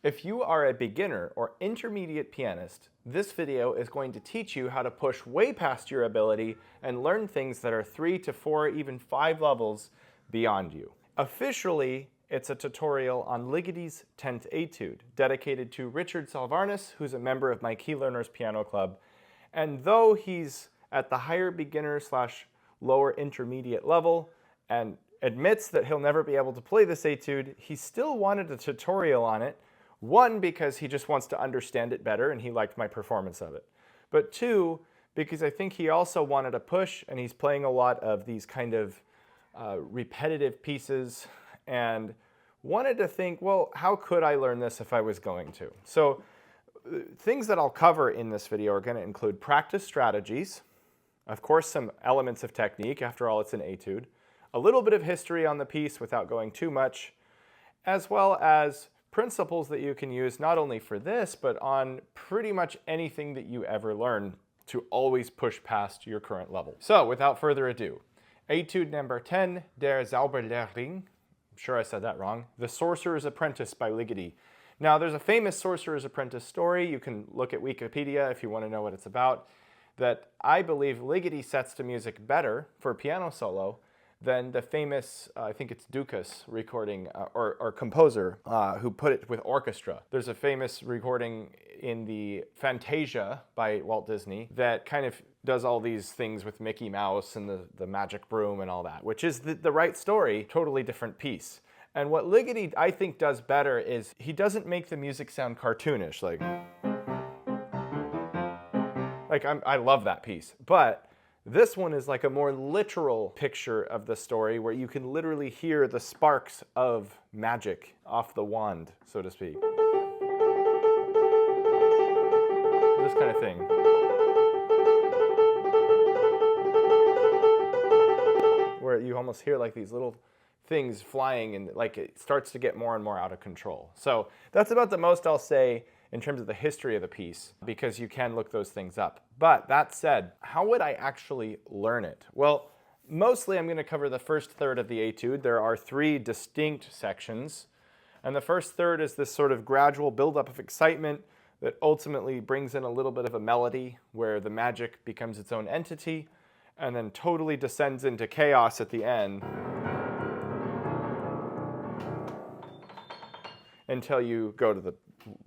If you are a beginner or intermediate pianist, this video is going to teach you how to push way past your ability and learn things that are 3 to 4, even 5 levels beyond you. Officially, it's a tutorial on Ligeti's 10th Etude, dedicated to Richard Salvarnis, who's a member of my Key Learners Piano Club. And though he's at the higher beginner / lower intermediate level and admits that he'll never be able to play this etude, he still wanted a tutorial on it. One, because he just wants to understand it better and he liked my performance of it. But two, because I think he also wanted a push, and he's playing a lot of these kind of repetitive pieces and wanted to think, well, how could I learn this if I was going to? So things that I'll cover in this video are going to include practice strategies, of course some elements of technique, after all it's an etude, a little bit of history on the piece without going too much, as well as principles that you can use not only for this, but on pretty much anything that you ever learn to always push past your current level. So without further ado, Etude number 10, Der Zauberlehrling, I'm sure I said that wrong, The Sorcerer's Apprentice by Ligeti. Now there's a famous Sorcerer's Apprentice story, you can look at Wikipedia if you want to know what it's about, that I believe Ligeti sets to music better for piano solo than the famous, I think it's Dukas recording, or composer, who put it with orchestra. There's a famous recording in the Fantasia by Walt Disney that kind of does all these things with Mickey Mouse and the magic broom and all that, which is the right story, totally different piece. And what Ligeti, I think, does better is he doesn't make the music sound cartoonish, like I love that piece, but this one is like a more literal picture of the story where you can literally hear the sparks of magic off the wand, so to speak. This kind of thing. Where you almost hear like these little things flying and like it starts to get more and more out of control. So that's about the most I'll say in terms of the history of the piece, because you can look those things up. But that said, how would I actually learn it? Well, mostly I'm going to cover the first third of the etude. There are 3 distinct sections, and the first third is this sort of gradual buildup of excitement that ultimately brings in a little bit of a melody where the magic becomes its own entity, and then totally descends into chaos at the end until you go to the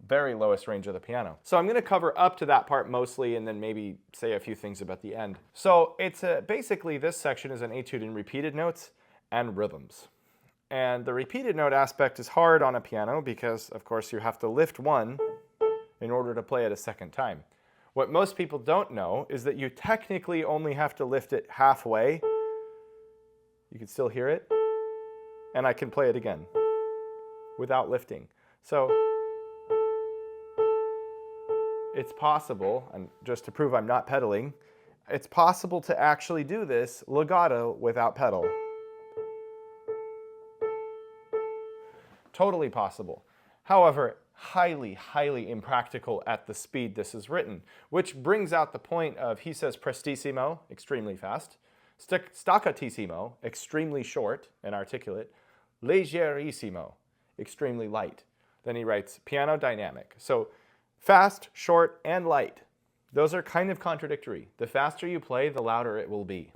very lowest range of the piano. So I'm going to cover up to that part mostly, and then maybe say a few things about the end. So it's basically this section is an etude in repeated notes and rhythms. And the repeated note aspect is hard on a piano because, of course, you have to lift one in order to play it a second time. What most people don't know is that you technically only have to lift it halfway. You can still hear it, and I can play it again without lifting. So it's possible, and just to prove I'm not pedaling, it's possible to actually do this legato without pedal. Totally possible. However, highly, highly impractical at the speed this is written, which brings out the point of, he says prestissimo, extremely fast, staccatissimo, extremely short and articulate, leggerissimo, extremely light. Then he writes piano dynamic. So fast, short, and light. Those are kind of contradictory. The faster you play, the louder it will be.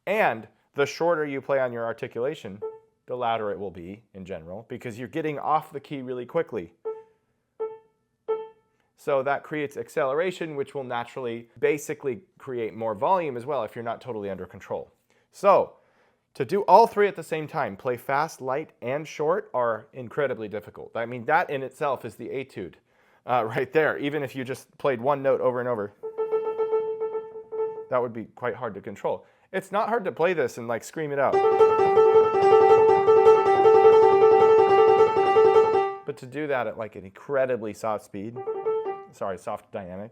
And the shorter you play on your articulation, the louder it will be in general, because you're getting off the key really quickly. So that creates acceleration, which will naturally basically create more volume as well if you're not totally under control. So to do all 3 at the same time, play fast, light, and short, are incredibly difficult. I mean, that in itself is the etude. Right there, even if you just played one note over and over, that would be quite hard to control. It's not hard to play this and like scream it out. But to do that at like an incredibly soft dynamic,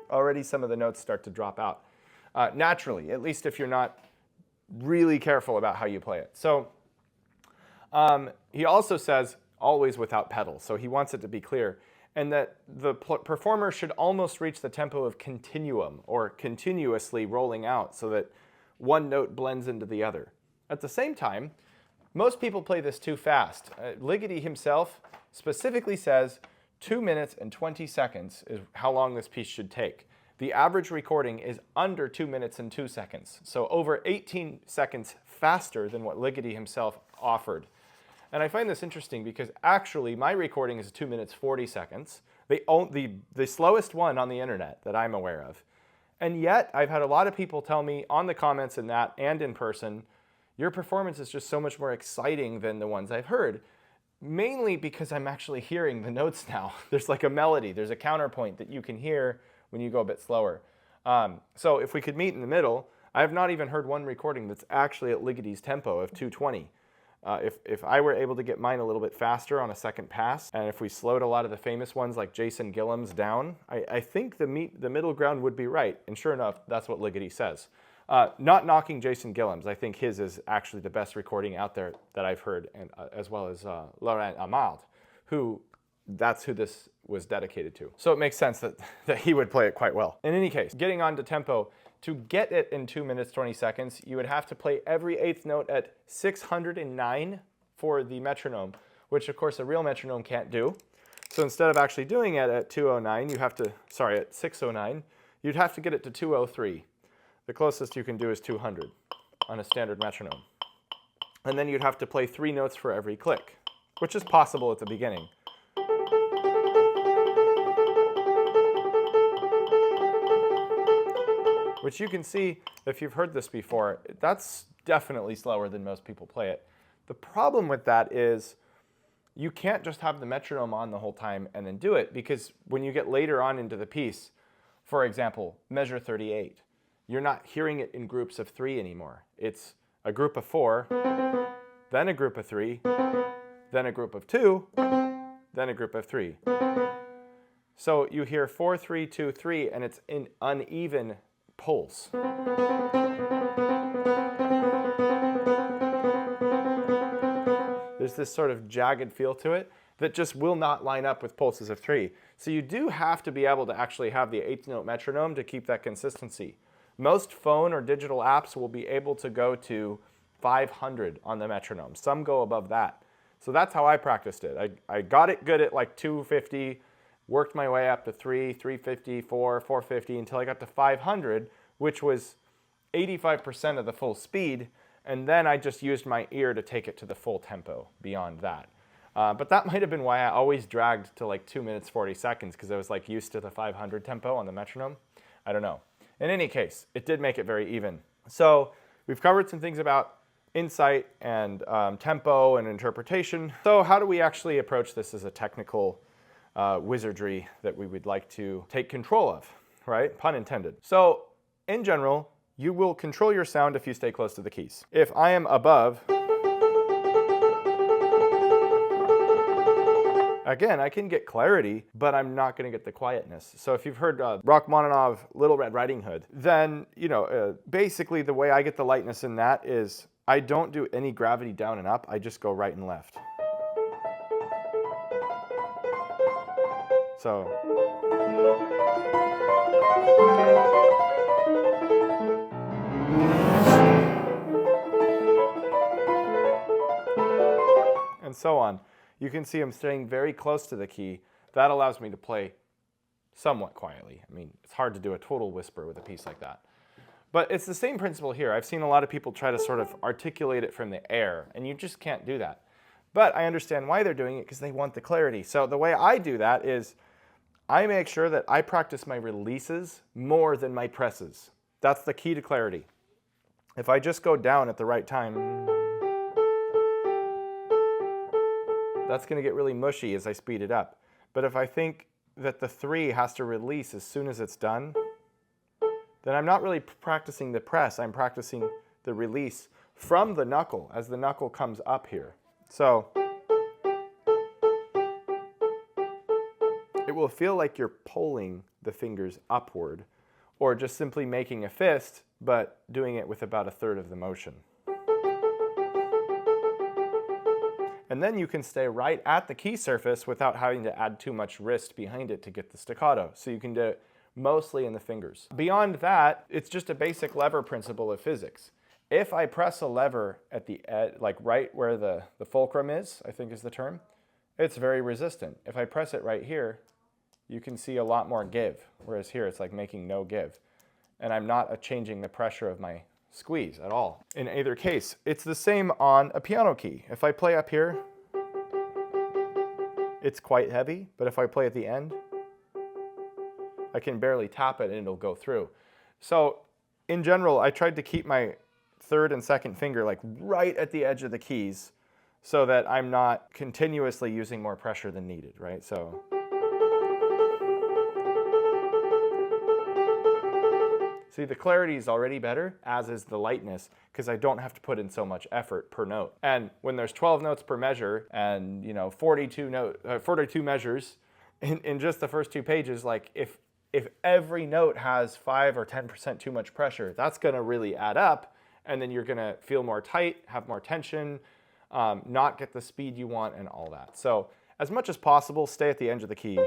already some of the notes start to drop out. Naturally, at least if you're not really careful about how you play it. So he also says, always without pedal, so he wants it to be clear, and that the performer should almost reach the tempo of continuum, or continuously rolling out, so that one note blends into the other. At the same time, most people play this too fast. Ligeti himself specifically says 2 minutes and 20 seconds is how long this piece should take. The average recording is under 2 minutes and 2 seconds, so over 18 seconds faster than what Ligeti himself offered. And I find this interesting because actually my recording is 2 minutes 40 seconds, the slowest one on the internet that I'm aware of. And yet I've had a lot of people tell me on the comments in that and in person, your performance is just so much more exciting than the ones I've heard. Mainly because I'm actually hearing the notes now. There's like a melody, there's a counterpoint that you can hear when you go a bit slower. So if we could meet in the middle, I have not even heard one recording that's actually at Ligeti's tempo of 220. If I were able to get mine a little bit faster on a second pass, and if we slowed a lot of the famous ones like Jason Gillam's down, I think the middle ground would be right. And sure enough, that's what Ligeti says. Not knocking Jason Gillam's, I think his is actually the best recording out there that I've heard, and as well as Laurent Amald, that's who this was dedicated to. So it makes sense that he would play it quite well. In any case, getting on to tempo, to get it in 2 minutes 20 seconds, you would have to play every eighth note at 609 for the metronome, which of course a real metronome can't do. So instead of actually doing it at 209, at 609, you'd have to get it to 203. The closest you can do is 200 on a standard metronome. And then you'd have to play 3 notes for every click, which is possible at the beginning. Which you can see, if you've heard this before, that's definitely slower than most people play it. The problem with that is you can't just have the metronome on the whole time and then do it, because when you get later on into the piece, for example, measure 38, you're not hearing it in groups of 3 anymore. It's a group of 4, then a group of 3, then a group of 2, then a group of 3. So you hear 4, 3, 2, 3, and it's an uneven pulse. There's this sort of jagged feel to it that just will not line up with pulses of 3. So you do have to be able to actually have the eighth note metronome to keep that consistency. Most phone or digital apps will be able to go to 500 on the metronome. Some go above that. So that's how I practiced it. I got it good at like 250, worked my way up to 3, 350, 4, 450 until I got to 500, which was 85% of the full speed. And then I just used my ear to take it to the full tempo beyond that. But that might have been why I always dragged to like 2 minutes 40 seconds, because I was like used to the 500 tempo on the metronome. I don't know. In any case, it did make it very even. So we've covered some things about insight and tempo and interpretation. So how do we actually approach this as a technical wizardry that we would like to take control of, right? Pun intended. So in general, you will control your sound if you stay close to the keys. If I am above, again, I can get clarity, but I'm not going to get the quietness. So if you've heard Rachmaninoff, Little Red Riding Hood, then, basically the way I get the lightness in that is I don't do any gravity down and up. I just go right and left. So. And so on. You can see I'm staying very close to the key. That allows me to play somewhat quietly. I mean, it's hard to do a total whisper with a piece like that. But it's the same principle here. I've seen a lot of people try to sort of articulate it from the air, and you just can't do that. But I understand why they're doing it, because they want the clarity. So the way I do that is I make sure that I practice my releases more than my presses. That's the key to clarity. If I just go down at the right time, that's going to get really mushy as I speed it up. But if I think that the 3 has to release as soon as it's done, then I'm not really practicing the press. I'm practicing the release from the knuckle as the knuckle comes up here. So it will feel like you're pulling the fingers upward, or just simply making a fist, but doing it with about 1/3 of the motion. And then you can stay right at the key surface without having to add too much wrist behind it to get the staccato. So you can do it mostly in the fingers. Beyond that, it's just a basic lever principle of physics. If I press a lever at the edge, like right where the fulcrum is, I think is the term, it's very resistant. If I press it right here, you can see a lot more give, whereas here it's like making no give. And I'm not changing the pressure of my squeeze at all. In either case, it's the same on a piano key. If I play up here, it's quite heavy, but if I play at the end, I can barely tap it and it'll go through. So in general, I tried to keep my third and second finger like right at the edge of the keys so that I'm not continuously using more pressure than needed, right? So see, the clarity is already better, as is the lightness, because I don't have to put in so much effort per note. And when there's 12 notes per measure and 42 measures in just the first 2 pages, like if every note has 5 or 10% too much pressure, that's going to really add up, and then you're going to feel more tight, have more tension, not get the speed you want, and all that. So as much as possible, stay at the edge of the key.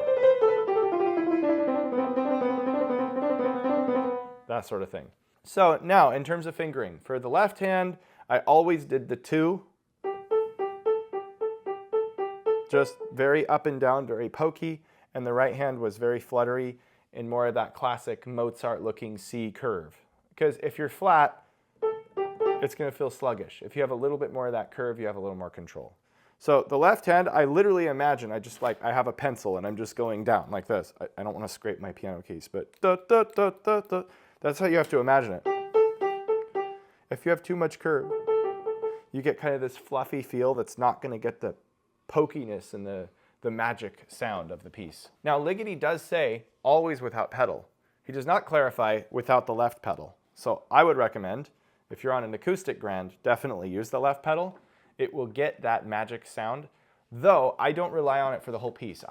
That sort of thing. So now, in terms of fingering, for the left hand, I always did the 2. Just very up and down, very pokey, and the right hand was very fluttery in more of that classic Mozart-looking C curve. Because if you're flat, it's going to feel sluggish. If you have a little bit more of that curve, you have a little more control. So the left hand, I literally imagine, I have a pencil and I'm just going down like this. I don't want to scrape my piano keys, but da, da, da, da, da. That's how you have to imagine it. If you have too much curve, you get kind of this fluffy feel that's not going to get the pokiness and the magic sound of the piece. Now, Ligeti does say always without pedal. He does not clarify without the left pedal. So I would recommend, if you're on an acoustic grand, definitely use the left pedal. It will get that magic sound, though I don't rely on it for the whole piece.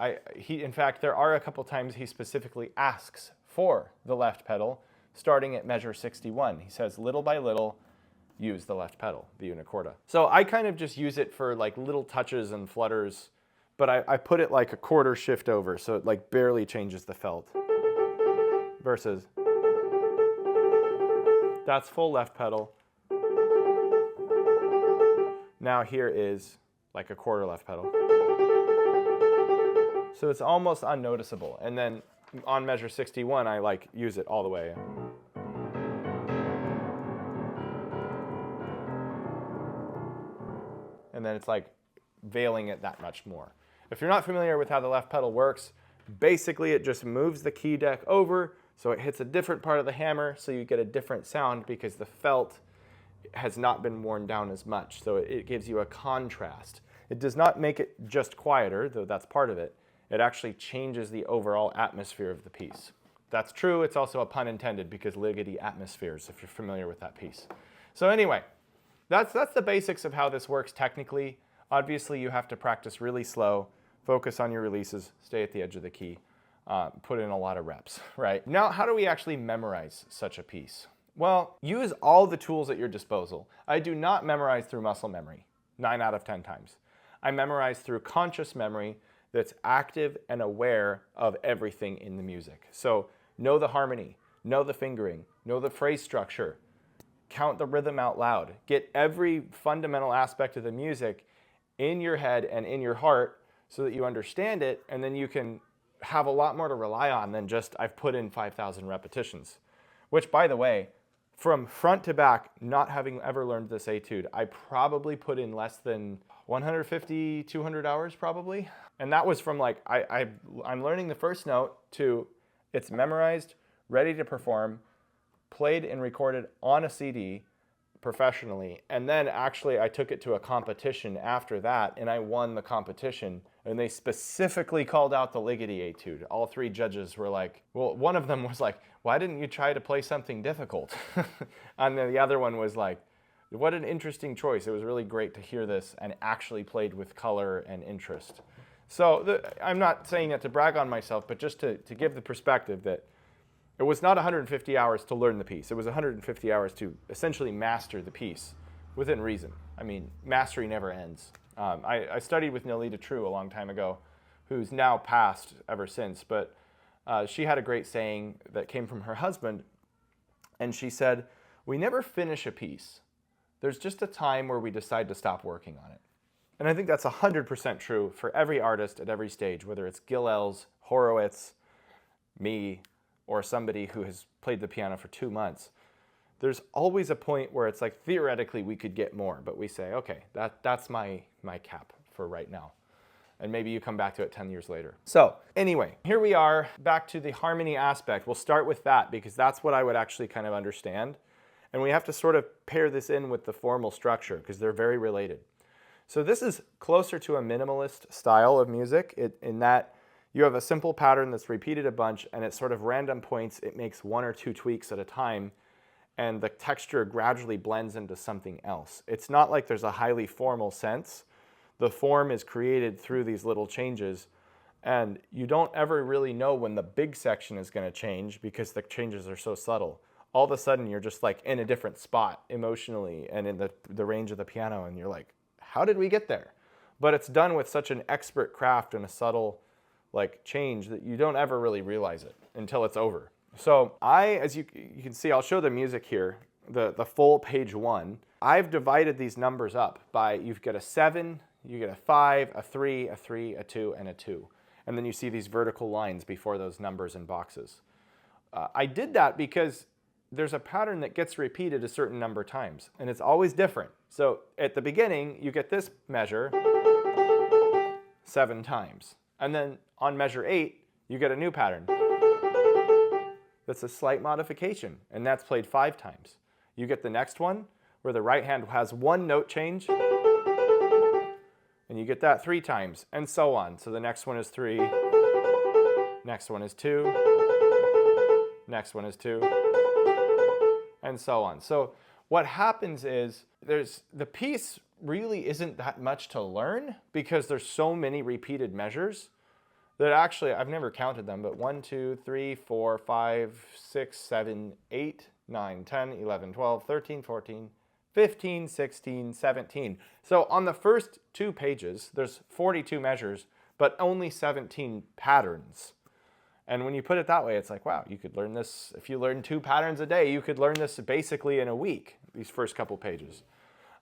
In fact, there are a couple times he specifically asks for the left pedal, starting at measure 61. He says, little by little, use the left pedal, the unicorda. So I kind of just use it for like little touches and flutters, but I put it like a quarter shift over, so it like barely changes the felt. Versus, that's full left pedal. Now here is like a quarter left pedal. So it's almost unnoticeable. And then on measure 61, I like use it all the way. And then it's like veiling it that much more. If you're not familiar with how the left pedal works, basically it just moves the key deck over so it hits a different part of the hammer so you get a different sound because the felt has not been worn down as much. So it gives you a contrast. It does not make it just quieter, though that's part of it. It actually changes the overall atmosphere of the piece. That's true. It's also a pun intended because Ligeti atmospheres, if you're familiar with that piece. So anyway, that's the basics of how this works technically. Obviously, you have to practice really slow, focus on your releases, stay at the edge of the key, put in a lot of reps, right? Now, how do we actually memorize such a piece? Well, use all the tools at your disposal. I do not memorize through muscle memory, 9 out of 10 times. I memorize through conscious memory that's active and aware of everything in the music. So know the harmony, know the fingering, know the phrase structure, count the rhythm out loud, get every fundamental aspect of the music in your head and in your heart so that you understand it, and then you can have a lot more to rely on than just I've put in 5,000 repetitions. Which, by the way, from front to back, not having ever learned this etude, I probably put in less than 150, 200 hours probably. And that was from like, I'm learning the first note to it's memorized, ready to perform, played and recorded on a CD professionally. And then actually I took it to a competition after that and I won the competition. And they specifically called out the Ligeti etude. All 3 judges were like, well, one of them was like, why didn't you try to play something difficult? And then the other one was like, what an interesting choice. It was really great to hear this and actually played with color and interest. So I'm not saying that to brag on myself, but just to give the perspective that it was not 150 hours to learn the piece. It was 150 hours to essentially master the piece within reason. I mean, mastery never ends. I studied with Nelita True a long time ago, who's now passed ever since, but she had a great saying that came from her husband, and she said, we never finish a piece. There's just a time where we decide to stop working on it. And I think that's 100% true for every artist at every stage, whether it's Gilels, Horowitz, me, or somebody who has played the piano for 2 months. There's always a point where it's like, theoretically, we could get more, but we say, okay, that's my cap for right now. And maybe you come back to it 10 years later. So anyway, here we are back to the harmony aspect. We'll start with that because that's what I would actually kind of understand. And we have to sort of pair this in with the formal structure because they're very related. So this is closer to a minimalist style of music in that you have a simple pattern that's repeated a bunch and at sort of random points it makes 1 or 2 tweaks at a time and the texture gradually blends into something else. It's not like there's a highly formal sense. The form is created through these little changes, and you don't ever really know when the big section is going to change because the changes are so subtle. All of a sudden, you're just like in a different spot emotionally and in the range of the piano, and you're like, how did we get there? But it's done with such an expert craft and a subtle like change that you don't ever really realize it until it's over. So as you can see, I'll show the music here, the full page 1. I've divided these numbers up by, you've got a 7, you get a 5, a 3, a 3, a 2, and a 2. And then you see these vertical lines before those numbers and boxes. I did that because there's a pattern that gets repeated a certain number of times, and it's always different. So at the beginning, you get this measure 7 times. And then on measure 8, you get a new pattern. That's a slight modification, and that's played 5 times. You get the next one, where the right hand has 1 note change, and you get that 3 times, and so on. So the next one is 3, next one is 2, next one is 2, and so on. So what happens is the piece really isn't that much to learn because there's so many repeated measures that actually, I've never counted them, but 1, 2, 3, 4, 5, 6, 7, 8, 9, 10, 11, 12, 13, 14, 15, 16, 17. So on the first 2 pages, there's 42 measures, but only 17 patterns. And when you put it that way, it's like, wow, you could learn this. If you learn 2 patterns a day, you could learn this basically in a week, these first couple pages.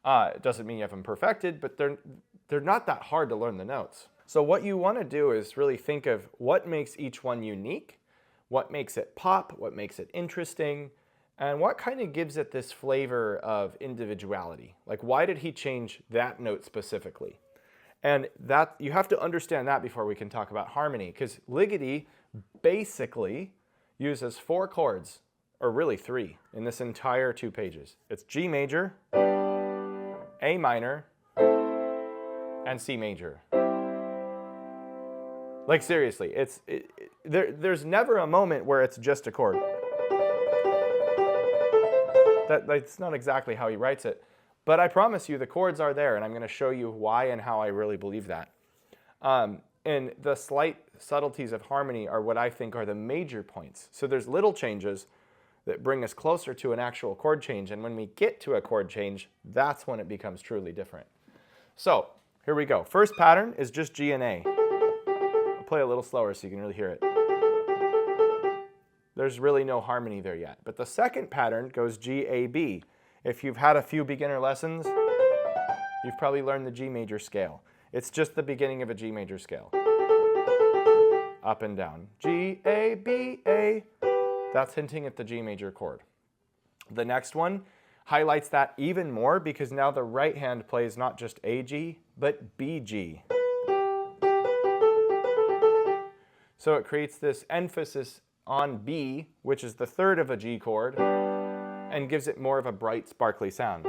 It doesn't mean you have them perfected, but they're not that hard to learn the notes. So what you want to do is really think of what makes each one unique, what makes it pop, what makes it interesting, and what kind of gives it this flavor of individuality. Like, why did he change that note specifically? And that you have to understand that before we can talk about harmony, because Ligeti basically uses 4 chords, or really 3, in this entire 2 pages. It's G major, A minor, and C major. Like seriously, there's never a moment where it's just a chord. That's not exactly how he writes it. But I promise you the chords are there, and I'm going to show you why and how I really believe that. And the slight subtleties of harmony are what I think are the major points. So there's little changes that bring us closer to an actual chord change, and when we get to a chord change, that's when it becomes truly different. So here we go. First pattern is just G and A. Play a little slower so you can really hear it. There's really no harmony there yet. But the second pattern goes G, A, B. If you've had a few beginner lessons, you've probably learned the G major scale. It's just the beginning of a G major scale. Up and down. G, A, B, A. That's hinting at the G major chord. The next one highlights that even more because now the right hand plays not just A G, but B G. So it creates this emphasis on B, which is the third of a G chord, and gives it more of a bright, sparkly sound.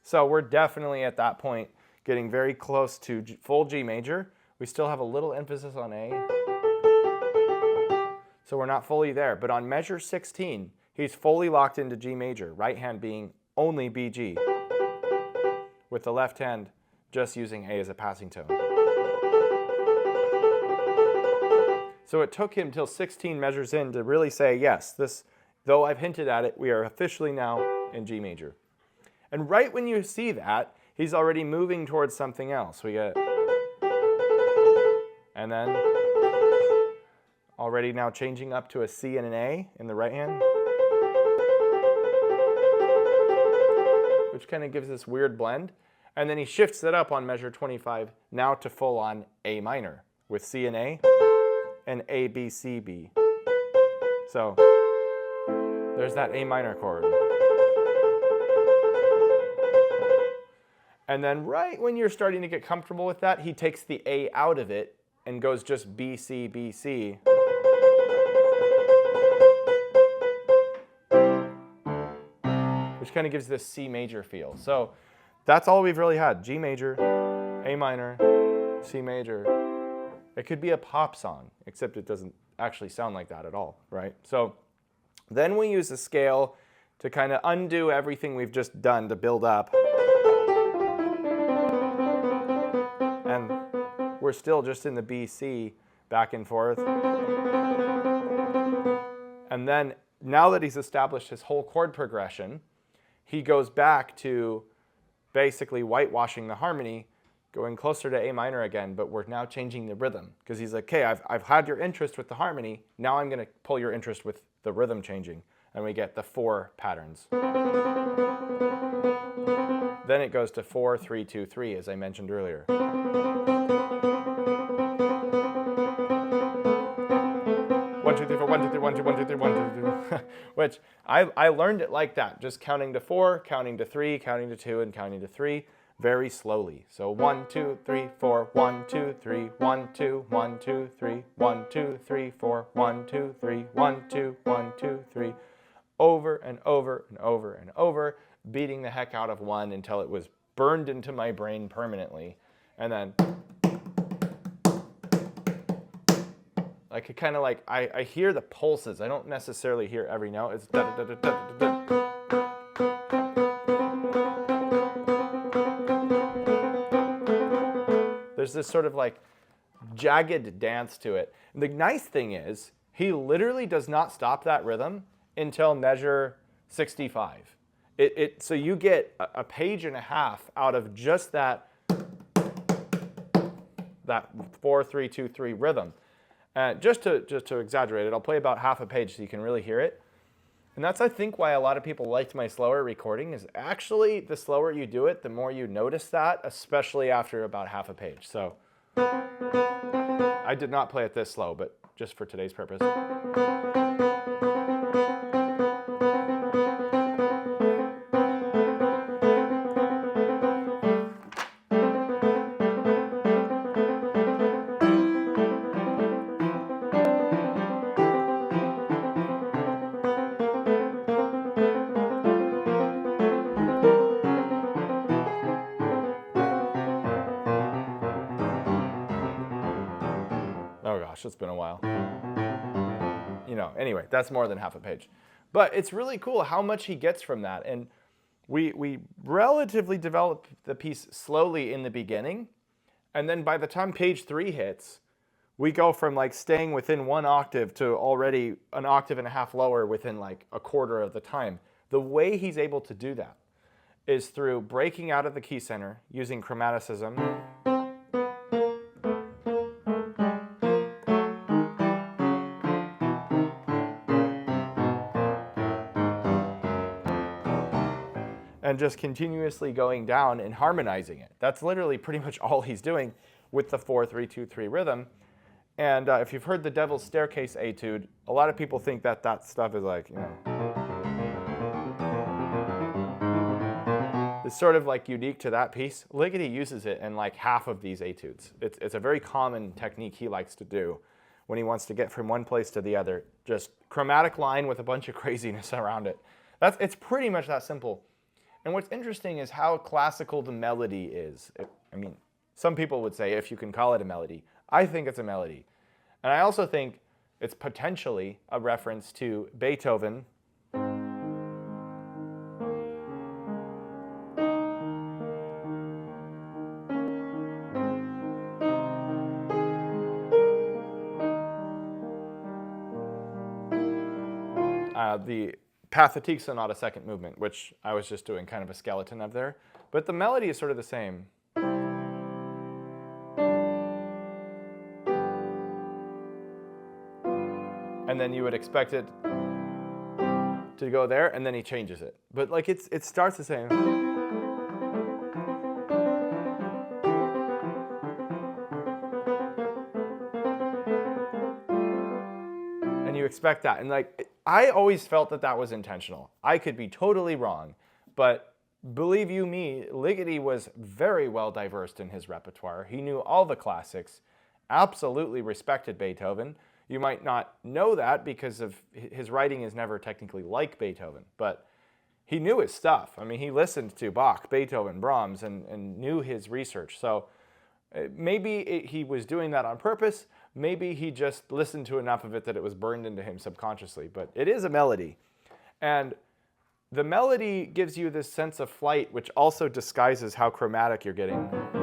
So we're definitely at that point getting very close to full G major. We still have a little emphasis on A. So we're not fully there. But on measure 16, he's fully locked into G major, right hand being only B G, with the left hand just using A as a passing tone. So it took him till 16 measures in to really say, yes, this, though I've hinted at it, we are officially now in G major. And right when you see that, he's already moving towards something else. We get, and then already now changing up to a C and an A in the right hand, which kind of gives this weird blend. And then he shifts it up on measure 25, now to full on A minor with C and A and A, B, C, B. So there's that A minor chord. And then right when you're starting to get comfortable with that, he takes the A out of it and goes just B, C, B, C. Which kind of gives this C major feel. So that's all we've really had. G major, A minor, C major. It could be a pop song, except it doesn't actually sound like that at all, right? So then we use the scale to kind of undo everything we've just done to build up. And we're still just in the B, C, back and forth. And then now that he's established his whole chord progression, he goes back to basically whitewashing the harmony, going closer to A minor again, but we're now changing the rhythm. Because he's like, okay, I've had your interest with the harmony, now I'm going to pull your interest with the rhythm changing. And we get the 4 patterns. Then it goes to 4, 3, 2, 3, as I mentioned earlier. 1, 2, 3, 4, 1, 2, 3, 1, 2, 1, 2, 3, 1, 2, 3. Which I learned it like that, just counting to 4, counting to 3, counting to 2, and counting to 3 very slowly. So 1, 2, 3, 4, 1, 2, 3, 1, 2, 1, 2, 3, 1, 2, 3, 4, 1, 2, 3, 1, 2, 1, 2, 3, over and over and over and over, beating the heck out of 1 until it was burned into my brain permanently. And then I could kind of like, I hear the pulses. I don't necessarily hear every note. It's da da da da da da da. There's this sort of like jagged dance to it. And the nice thing is, he literally does not stop that rhythm until measure 65. So you get a page and a half out of just that 4, 3, 2, 3 rhythm. Just to exaggerate it, I'll play about half a page so you can really hear it. And that's, I think, why a lot of people liked my slower recording, is actually the slower you do it, the more you notice that, especially after about half a page. So I did not play it this slow, but just for today's purpose. Oh gosh, it's been a while. Anyway, that's more than half a page. But it's really cool how much he gets from that. And we relatively develop the piece slowly in the beginning. And then by the time page 3 hits, we go from like staying within 1 octave to already an octave and a half lower within like a quarter of the time. The way he's able to do that is through breaking out of the key center, using chromaticism. And just continuously going down and harmonizing it. That's literally pretty much all he's doing with the 4, 3, 2, 3 rhythm. And if you've heard the Devil's Staircase Etude, a lot of people think that that stuff is like, it's sort of like unique to that piece. Ligeti uses it in like half of these etudes. It's a very common technique he likes to do when he wants to get from one place to the other. Just chromatic line with a bunch of craziness around it. It's pretty much that simple. And what's interesting is how classical the melody is. Some people would say if you can call it a melody. I think it's a melody. And I also think it's potentially a reference to Beethoven. The Pathetique Sonata second movement, which I was just doing kind of a skeleton of there. But the melody is sort of the same. And then you would expect it to go there, and then he changes it. But like it starts the same. expect that. And like, I always felt that that was intentional. I could be totally wrong, but believe you me, Ligeti was very well diversed in his repertoire. He knew all the classics, absolutely respected Beethoven. You might not know that because of his writing is never technically like Beethoven, but he knew his stuff. I mean, he listened to Bach, Beethoven, Brahms, and knew his research. So maybe he was doing that on purpose. Maybe he just listened to enough of it that it was burned into him subconsciously. But it is a melody. And the melody gives you this sense of flight, which also disguises how chromatic you're getting. You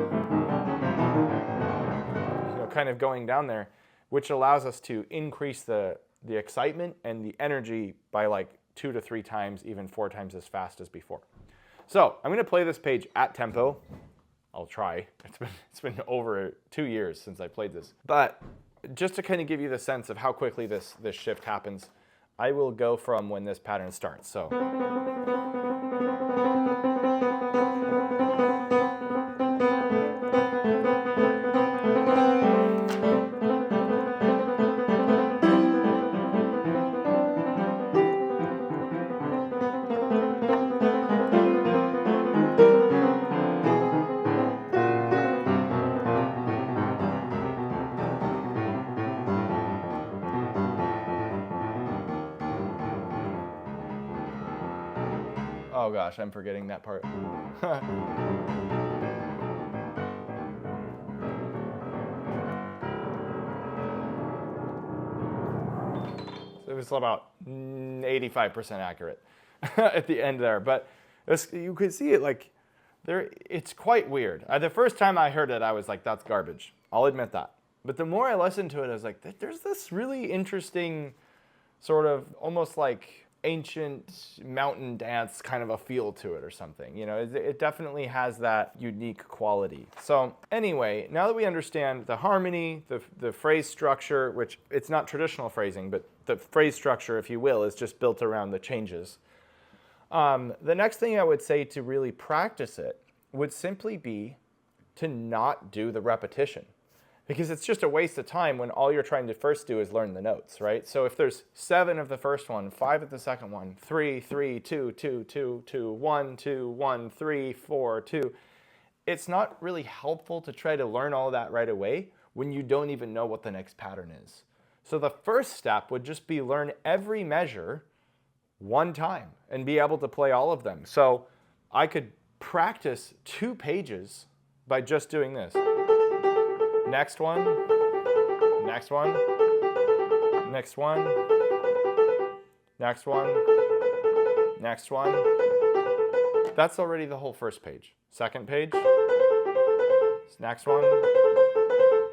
know, kind of going down there, which allows us to increase the excitement and the energy by like 2 to 3 times, even 4 times as fast as before. So I'm going to play this page at tempo. I'll try. It's been over 2 years since I played this. But just to kind of give you the sense of how quickly this shift happens, I will go from when this pattern starts. So. Oh gosh, I'm forgetting that part. It was about 85% accurate at the end there, but you could see it like there. It's quite weird. The first time I heard it, I was like, "That's garbage." I'll admit that. But the more I listened to it, I was like, "There's this really interesting, sort of almost like ancient mountain dance kind of a feel to it or something." You know, it definitely has that unique quality. So anyway, now that we understand the harmony, the phrase structure, which it's not traditional phrasing, but the phrase structure, if you will, is just built around the changes. The next thing I would say to really practice it would simply be to not do the repetition. Because it's just a waste of time when all you're trying to first do is learn the notes, right? So if there's 7 of the first one, 5 of the second one, 3, 3, 2, 2, 2, 2, 1, 2, 1, 3, 4, 2, it's not really helpful to try to learn all of that right away when you don't even know what the next pattern is. So the first step would just be learn every measure one time and be able to play all of them. So I could practice 2 pages by just doing this. Next one, next one, next one, next one, next one. That's already the whole first page. Second page, next one,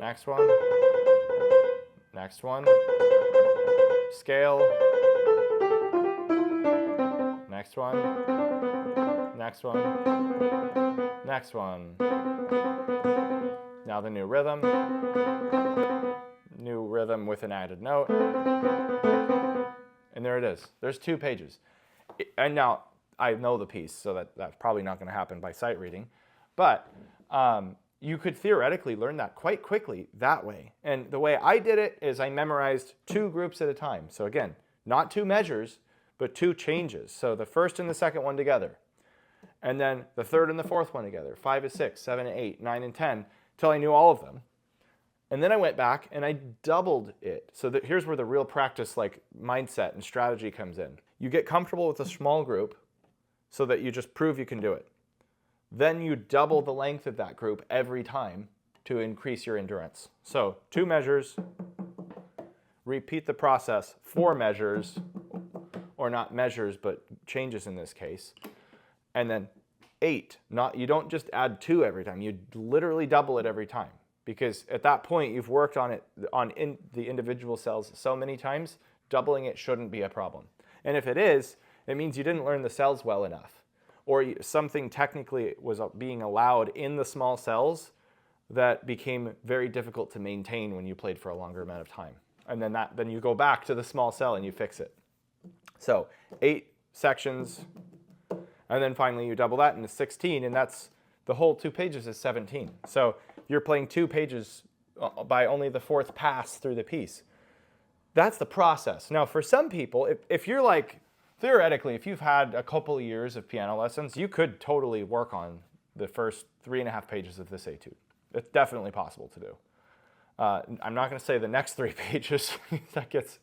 next one, next one, scale, next one, next one, next one. Now the new rhythm with an added note, and there it is. There's 2 pages. And now I know the piece, so that's probably not going to happen by sight reading, but you could theoretically learn that quite quickly that way. And the way I did it is I memorized 2 groups at a time. So again, not 2 measures, but 2 changes. So the first and the second one together, and then the third and the fourth one together, 5 and 6, 7 and 8, 9 and 10, till I knew all of them. And then I went back and I doubled it. So that here's where the real practice like mindset and strategy comes in. You get comfortable with a small group so that you just prove you can do it. Then you double the length of that group every time to increase your endurance. So 2 measures, repeat the process, 4 measures, or not measures, but changes in this case. And then 8. You don't just add 2 every time. You literally double it every time. Because at that point, you've worked on it the individual cells so many times, doubling it shouldn't be a problem. And if it is, it means you didn't learn the cells well enough. Or something technically was being allowed in the small cells that became very difficult to maintain when you played for a longer amount of time. And then you go back to the small cell and you fix it. So 8 sections, and then finally you double that into 16, and that's the whole 2 pages is 17. So you're playing 2 pages by only the 4th pass through the piece. that's the process. Now, for some people, if you're like, theoretically, if you've had a couple of years of piano lessons, you could totally work on the first 3.5 pages of this etude. It's definitely possible to do. I'm not going to say the next 3 pages. That gets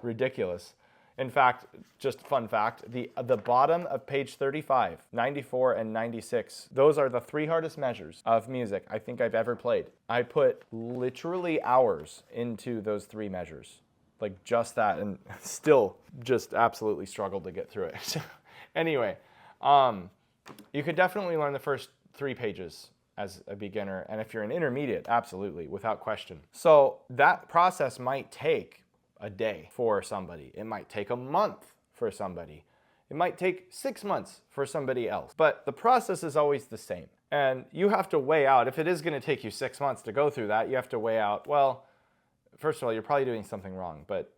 ridiculous. In fact, just fun fact, the bottom of page 35, 94, and 96, those are the 3 hardest measures of music I think I've ever played. I put literally hours into those 3 measures, like just that, and still just absolutely struggled to get through it. Anyway, you could definitely learn the first 3 pages as a beginner, and if you're an intermediate, absolutely, without question. So that process might take a day for somebody. It might take a month for somebody. It might take 6 months for somebody else. But the process is always the same. And you have to weigh out, if it is going to take you 6 months to go through that, you have to weigh out, well, first of all, you're probably doing something wrong. But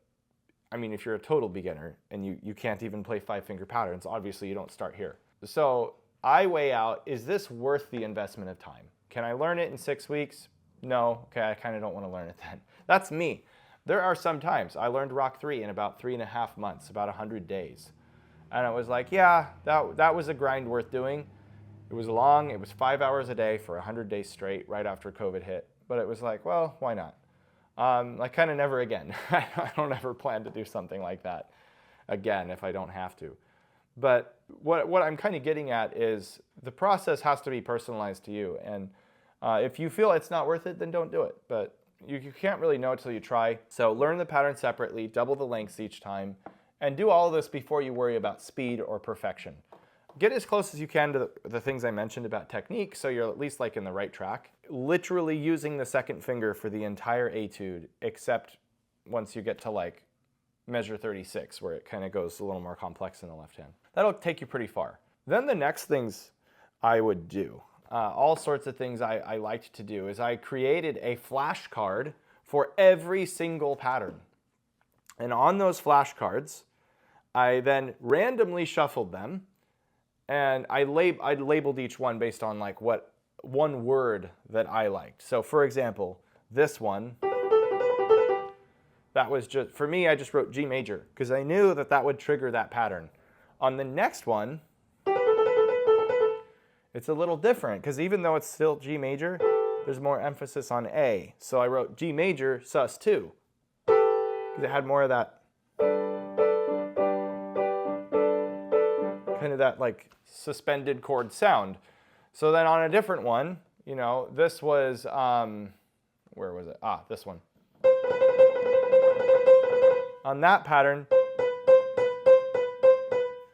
I mean, if you're a total beginner and you can't even play 5-finger patterns, obviously you don't start here. So I weigh out, is this worth the investment of time? Can I learn it in 6 weeks? No. Okay, I kind of don't want to learn it then. That's me. There are some times I learned Rock 3 in about 3.5 months, about 100 days. And I was like, yeah, that was a grind worth doing. It was long. It was 5 hours a day for 100 days straight right after COVID hit. But it was like, well, why not? Like kind of never again. I don't ever plan to do something like that again if I don't have to. But what I'm kind of getting at is the process has to be personalized to you. And if you feel it's not worth it, then don't do it. But you can't really know until you try. So learn the pattern separately, double the lengths each time, and do all of this before you worry about speed or perfection. Get as close as you can to the things I mentioned about technique, so you're at least like in the right track. Literally using the second finger for the entire etude, except once you get to like measure 36, where it kind of goes a little more complex in the left hand. That'll take you pretty far. Then the next things I would do, all sorts of things I liked to do, is I created a flashcard for every single pattern. And on those flashcards, I then randomly shuffled them, and I labeled each one based on like what one word that I liked. So for example, this one, that was just, for me, I just wrote G major, because I knew that that would trigger that pattern. On the next one, it's a little different, because even though it's still G major, there's more emphasis on A. So I wrote G major sus2, because it had more of that, kind of that like suspended chord sound. So then on a different one, you know, this was, where was it? This one. On that pattern,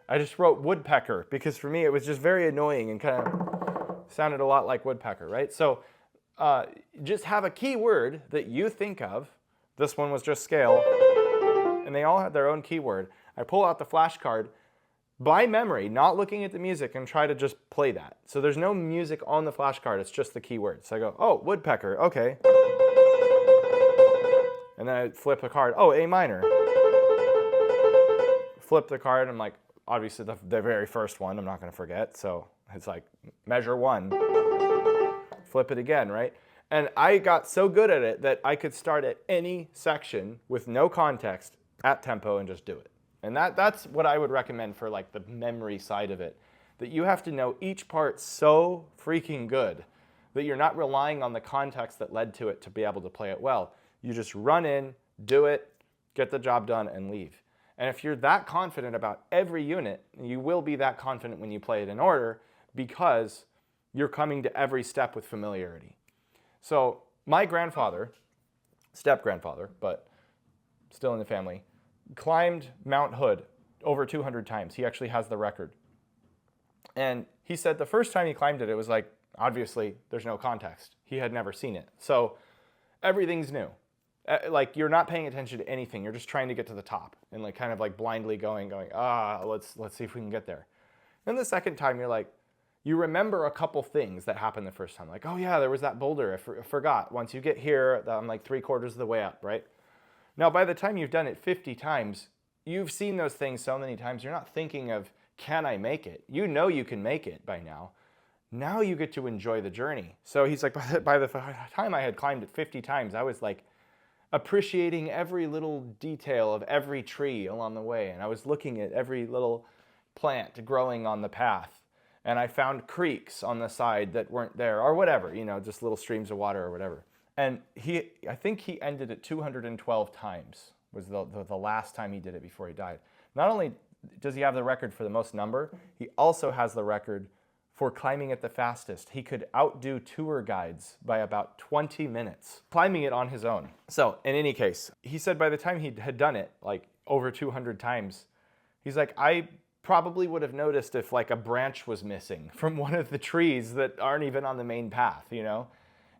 I just wrote woodpecker, because for me it was just very annoying and kind of sounded a lot like woodpecker, right? So just have a keyword that you think of. This one was just scale, and they all had their own keyword. I pull out the flashcard by memory, not looking at the music, and try to just play that. So there's no music on the flashcard, it's just the keyword. So I go, oh, woodpecker, okay. And then I flip a card, oh, A minor. Flip the card, I'm like, obviously the very first one, I'm not gonna forget, so it's like measure 1. Flip it again, right? And I got so good at it that I could start at any section with no context at tempo and just do it. And that's what I would recommend for like the memory side of it, that you have to know each part so freaking good that you're not relying on the context that led to it to be able to play it well. You just run in, do it, get the job done, and leave. And if you're that confident about every unit, you will be that confident when you play it in order, because you're coming to every step with familiarity. So my grandfather, step-grandfather, but still in the family, climbed Mount Hood over 200 times. He actually has the record. And he said the first time he climbed it, it was like, obviously, there's no context. He had never seen it. So everything's new. Like, you're not paying attention to anything. You're just trying to get to the top and like kind of like blindly going, let's see if we can get there. Then the second time, you're like, you remember a couple things that happened the first time. Like, oh yeah, there was that boulder. I forgot. Once you get here, I'm like 3/4 of the way up, right? Now, by the time you've done it 50 times, you've seen those things so many times, you're not thinking of, can I make it? You know you can make it by now. Now you get to enjoy the journey. So he's like, by the time I had climbed it 50 times, I was like appreciating every little detail of every tree along the way. And I was looking at every little plant growing on the path. And I found creeks on the side that weren't there, or whatever, you know, just little streams of water or whatever. And I think he ended it 212 times, was the last time he did it before he died. Not only does he have the record for the most number, he also has the record for climbing it the fastest. He could outdo tour guides by about 20 minutes, climbing it on his own. So in any case, he said by the time he had done it, like over 200 times, he's like, I probably would have noticed if like a branch was missing from one of the trees that aren't even on the main path, you know?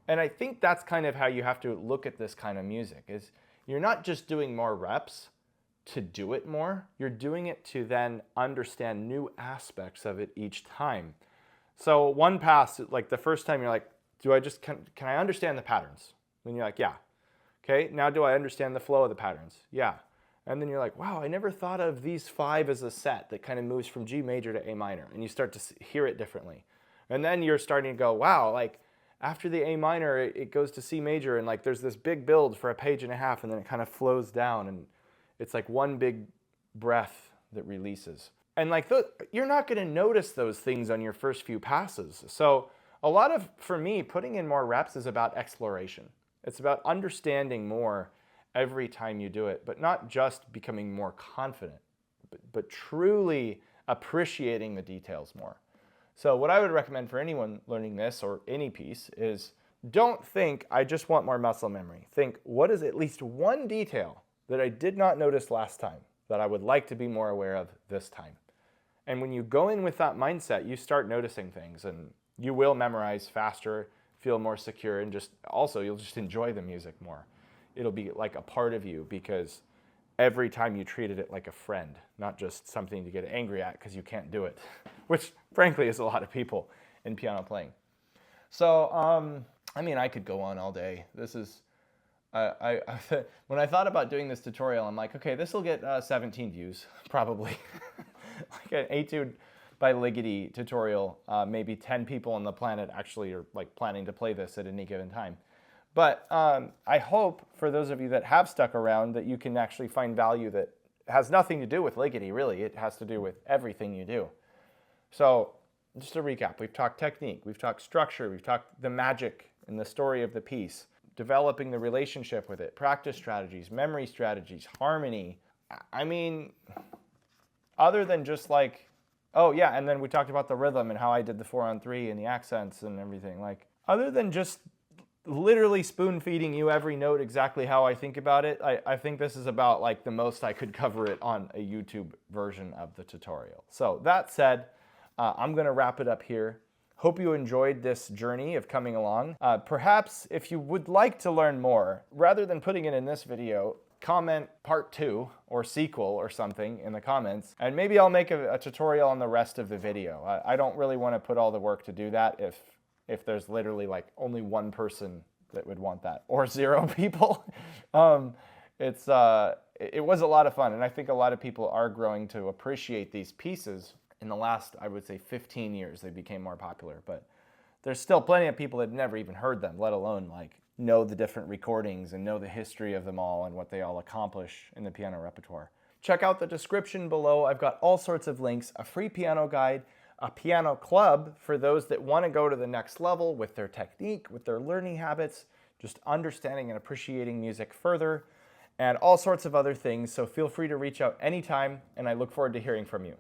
And I think that's kind of how you have to look at this kind of music, is you're not just doing more reps to do it more, you're doing it to then understand new aspects of it each time. So one pass, like the first time you're like, can I understand the patterns? Then you're like, yeah. Okay, now do I understand the flow of the patterns? Yeah. And then you're like, wow, I never thought of these 5 as a set that kind of moves from G major to A minor. And you start to hear it differently. And then you're starting to go, wow, like after the A minor, it goes to C major, and like there's this big build for a page and a half, and then it kind of flows down, and it's like one big breath that releases. And like you're not going to notice those things on your first few passes. So a lot of, for me, putting in more reps is about exploration. It's about understanding more every time you do it, but not just becoming more confident, but truly appreciating the details more. So what I would recommend for anyone learning this or any piece is don't think, I just want more muscle memory. Think, what is at least one detail that I did not notice last time that I would like to be more aware of this time? And when you go in with that mindset, you start noticing things, and you will memorize faster, feel more secure, and you'll just enjoy the music more. It'll be like a part of you, because every time you treated it like a friend, not just something to get angry at because you can't do it, which frankly is a lot of people in piano playing. So, I mean, I could go on all day. This is, when I thought about doing this tutorial, I'm like, okay, this will get 17 views, probably. Like an Etude by Ligeti tutorial, maybe 10 people on the planet actually are like planning to play this at any given time. But I hope for those of you that have stuck around that you can actually find value that has nothing to do with Ligeti, really. It has to do with everything you do. So just to recap, we've talked technique, we've talked structure, we've talked the magic and the story of the piece, developing the relationship with it, practice strategies, memory strategies, harmony. I mean, other than just like, oh yeah, and then we talked about the rhythm and how I did the 4-on-3 and the accents and everything. Like, other than just literally spoon feeding you every note exactly how I think about it, I think this is about like the most I could cover it on a YouTube version of the tutorial. So that said, I'm gonna wrap it up here. Hope you enjoyed this journey of coming along. Perhaps if you would like to learn more, rather than putting it in this video, comment part 2 or sequel or something in the comments, and maybe I'll make a tutorial on the rest of the video. I don't really want to put all the work to do that if there's literally like only one person that would want that, or 0 people. It was a lot of fun, and I think a lot of people are growing to appreciate these pieces. In the last, I would say 15 years, they became more popular, but there's still plenty of people that have never even heard them, let alone like know the different recordings and know the history of them all and what they all accomplish in the piano repertoire. Check out the description below. I've got all sorts of links, a free piano guide, a piano club for those that want to go to the next level with their technique, with their learning habits, just understanding and appreciating music further, and all sorts of other things. So feel free to reach out anytime, and I look forward to hearing from you.